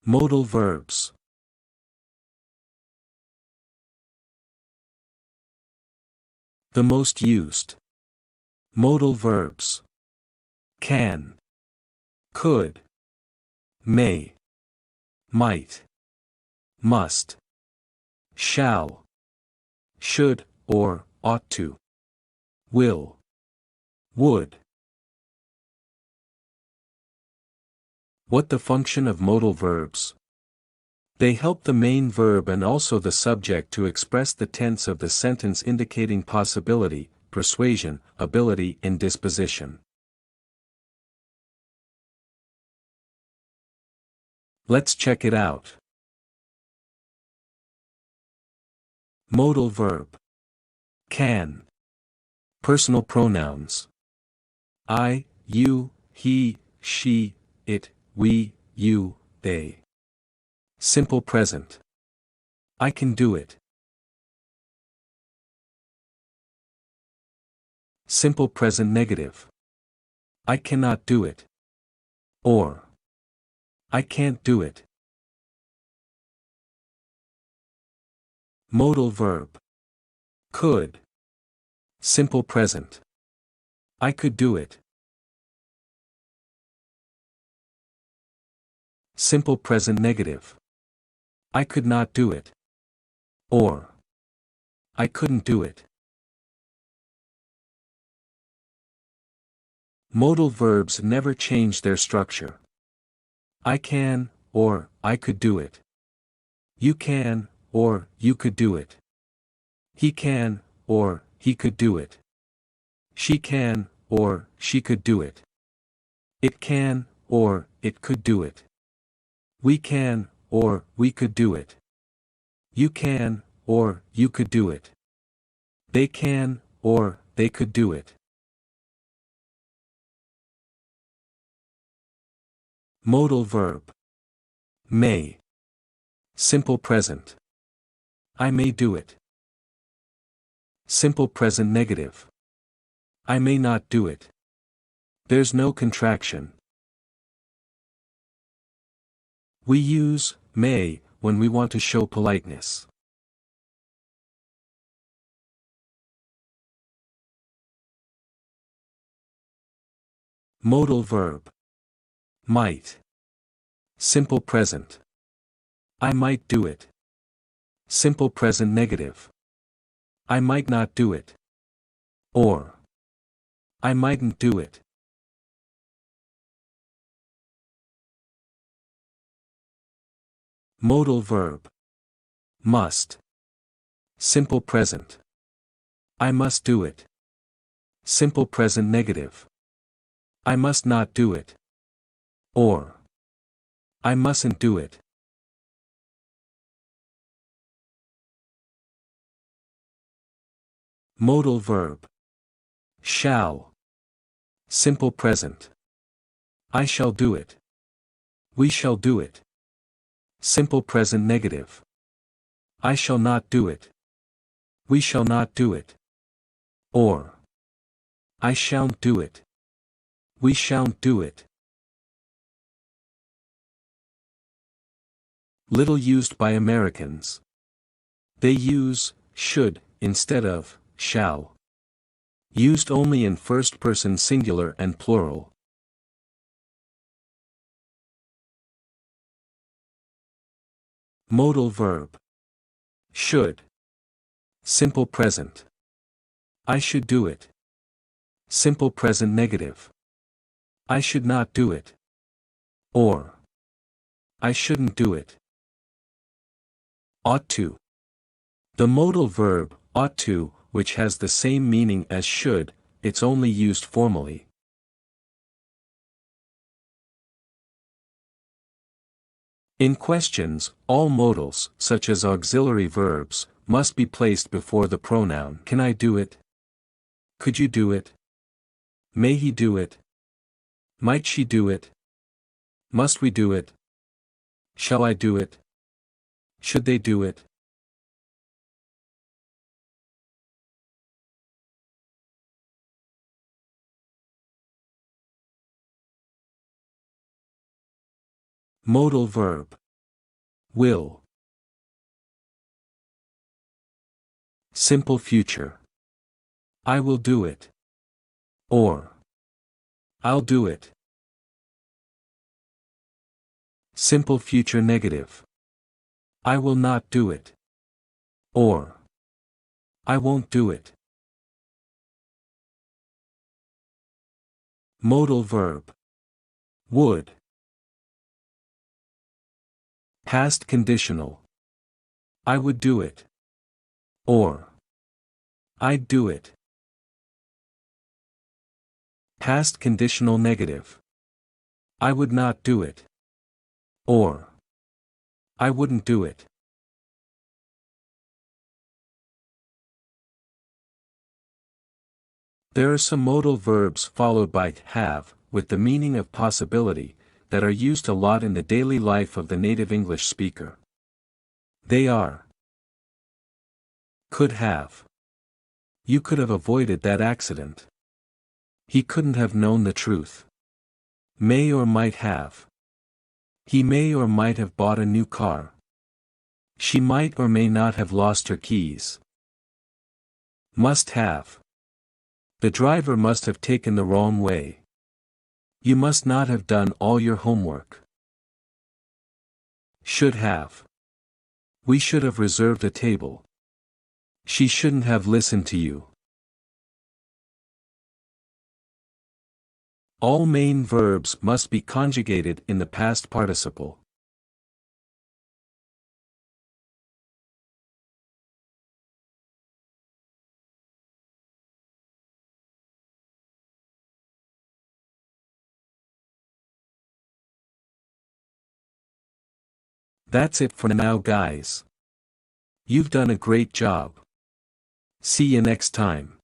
Modal verbs. The most used. Modal verbs. Can, could, may, might, must, shall, should or ought to, will, would. What the function of modal verbs? They help the main verb and also the subject to express the tense of the sentence, indicating possibility, persuasion, ability and disposition. Let's check it out. Modal verb. Can. Personal pronouns. I, you, he, she, it, we, you, they. Simple present. I can do it. Simple present negative. I cannot do it. Or I can't do it. Modal verb. Could. Simple present. I could do it. Simple present negative. I could not do it. Or I couldn't do it. Modal verbs never change their structure. I can, or I could do it. You can, or you could do it. He can, or he could do it. She can, or she could do it. It can, or it could do it. We can, or we could do it. You can, or you could do it. They can, or they could do it. Modal verb. May. Simple present. I may do it. Simple present negative. I may not do it. There's no contraction. We use may when we want to show politeness. Modal verb. Might. Simple present. I might do it. Simple present negative. I might not do it. Or I mightn't do it. Modal verb. Must. Simple present. I must do it. Simple present negative. I must not do it. Or I mustn't do it. Modal verb. Shall. Simple present. I shall do it. We shall do it. Simple present negative. I shall not do it. We shall not do it. Or I shan't do it. We shan't do it. Little used by Americans. They use should instead of shall. Used only in first person singular and plural. Modal verb. Should. Simple present. I should do it. Simple present negative. I should not do it. Or I shouldn't do it. Ought to. The modal verb, ought to, which has the same meaning as should, it's only used formally. In questions, all modals, such as auxiliary verbs, must be placed before the pronoun. Can I do it? Could you do it? May he do it? Might she do it? Must we do it? Shall I do it? Should they do it? Modal verb. Will. Simple future. I will do it. Or. I'll do it. Simple future negative. I will not do it. Or. I won't do it. Modal verb. Would. Past conditional. I would do it. Or. I'd do it. Past conditional negative. I would not do it. Or. I wouldn't do it. There are some modal verbs followed by have, with the meaning of possibility, that are used a lot in the daily life of the native English speaker. They are: could have. You could have avoided that accident. He couldn't have known the truth. May or might have. He may or might have bought a new car. She might or may not have lost her keys. Must have. The driver must have taken the wrong way. You must not have done all your homework. Should have. We should have reserved a table. She shouldn't have listened to you. All main verbs must be conjugated in the past participle. That's it for now, guys. You've done a great job. See you next time.